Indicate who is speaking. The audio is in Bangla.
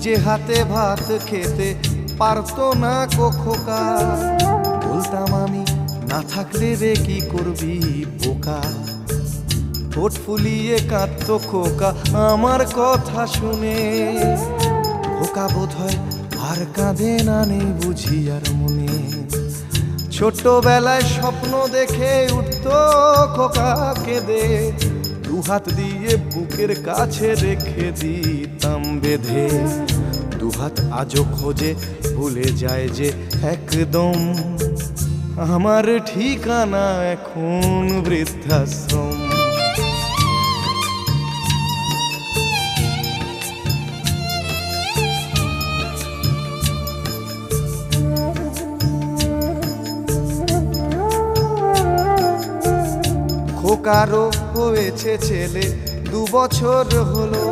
Speaker 1: নিজে হাতে ভাত খেতে পারতো না খোকা। বলতাম আমি, না থাকলে রে কি করবি বোকা। ঠোঁট ফুলিয়ে কাঁদতো খোকা আমার কথা শুনে। খোকা বোধহয় আর কাঁদে না, নেই বুঝি আর মনে। ছোট্টবেলায় স্বপ্ন দেখে উঠতো খোকা কেঁদে, দুহাত দিয়ে বুকের কাছে রেখে দিতাম বেঁধে। দুহাত আজও খোঁজে, ভুলে যায় যে একদম। আমার ঠিকানা এখন বৃদ্ধাশ্রম। খোকারও হয়েছে ছেলে, 2 বছর হলো।